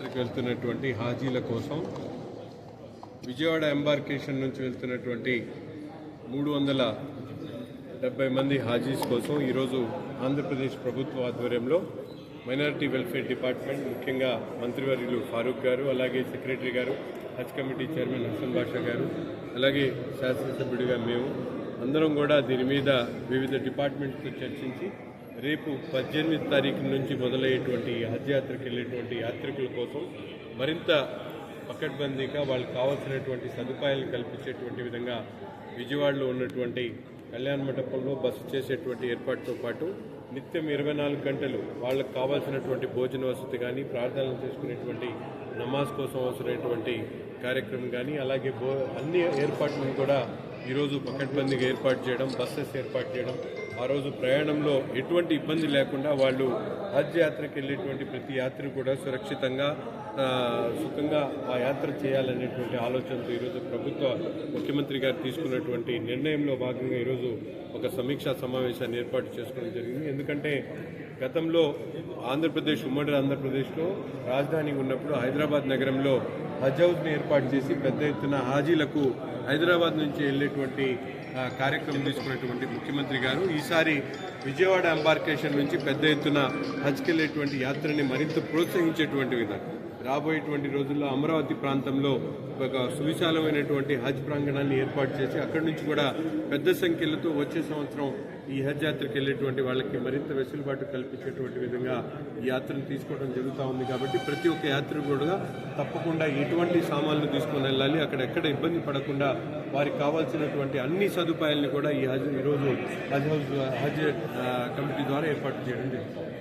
వెళ్తున్నటువంటి హాజీల కోసం విజయవాడ ఎంబార్కేషన్ నుంచి వెళ్తున్నటువంటి 370 మంది హాజీస్ కోసం ఈరోజు ఆంధ్రప్రదేశ్ ప్రభుత్వ ఆధ్వర్యంలో మైనారిటీ వెల్ఫేర్ డిపార్ట్మెంట్ ముఖ్యంగా మంత్రివర్యులు ఫారూక్ గారు, అలాగే సెక్రటరీ గారు, హజ్ కమిటీ చైర్మన్ హసన్ బాషా గారు, అలాగే శాసనసభ్యుడిగా మేము అందరం కూడా దీని మీద వివిధ డిపార్ట్మెంట్స్తో చర్చించి రేపు 18 తారీఖు నుంచి మొదలయ్యేటువంటి హజ్ యాత్రకు వెళ్ళేటువంటి యాత్రికుల కోసం మరింత పకడ్బందీగా వాళ్ళకి కావాల్సినటువంటి సదుపాయాలు కల్పించేటువంటి విధంగా విజయవాడలో ఉన్నటువంటి కళ్యాణ మండపంలో బస చేసేటువంటి ఏర్పాటుతో పాటు నిత్యం 24 గంటలు వాళ్ళకు కావాల్సినటువంటి భోజన వసతి కానీ, ప్రార్థనలు చేసుకునేటువంటి నమాజ్ కోసం అవసరమైనటువంటి కార్యక్రమం కానీ, అలాగే అన్ని ఏర్పాట్లను కూడా ఈరోజు పకడ్బందీగా ఏర్పాటు చేయడం, బస్సెస్ ఏర్పాటు చేయడం, ఆ రోజు ప్రయాణంలో ఎటువంటి ఇబ్బంది లేకుండా వాళ్ళు హజ్ యాత్రకు వెళ్ళేటువంటి ప్రతి యాత్రి కూడా సురక్షితంగా సుఖంగా ఆ యాత్ర చేయాలనేటువంటి ఆలోచనతో ఈరోజు ప్రభుత్వ ముఖ్యమంత్రి గారు తీసుకున్నటువంటి నిర్ణయంలో భాగంగా ఈరోజు ఒక సమీక్షా సమావేశాన్ని ఏర్పాటు చేసుకోవడం జరిగింది. ఎందుకంటే గతంలో ఉమ్మడి ఆంధ్రప్రదేశ్లో రాజధాని ఉన్నప్పుడు హైదరాబాద్ నగరంలో హజ్ హౌస్ని ఏర్పాటు చేసి పెద్ద ఎత్తున హాజీలకు హైదరాబాద్ నుంచి వెళ్ళేటువంటి కార్యక్రమం తీసుకున్నటువంటి ముఖ్యమంత్రి గారు ఈసారి విజయవాడ ఎంబార్కేషన్ నుంచి పెద్ద ఎత్తున హజ్కి వెళ్ళేటువంటి యాత్రని మరింత ప్రోత్సహించేటువంటి విధంగా రాబోయేటువంటి రోజుల్లో అమరావతి ప్రాంతంలో ఒక సువిశాలమైనటువంటి హజ్ ప్రాంగణాన్ని ఏర్పాటు చేసి అక్కడి నుంచి కూడా పెద్ద సంఖ్యలతో వచ్చే సంవత్సరం ఈ హజ్ యాత్రకు వెళ్ళేటువంటి వాళ్ళకి మరింత వెసులుబాటు కల్పించేటువంటి విధంగా ఈ యాత్రను తీసుకోవడం జరుగుతూ ఉంది. కాబట్టి ప్రతి ఒక్క యాత్ర కూడా తప్పకుండా ఎటువంటి సామాన్లు తీసుకొని వెళ్ళాలి, అక్కడ ఎక్కడ ఇబ్బంది పడకుండా వారికి కావాల్సినటువంటి అన్ని సదుపాయాలను కూడా ఈరోజు హజ్ కమిటీ ద్వారా ఏర్పాటు చేయడం జరుగుతుంది.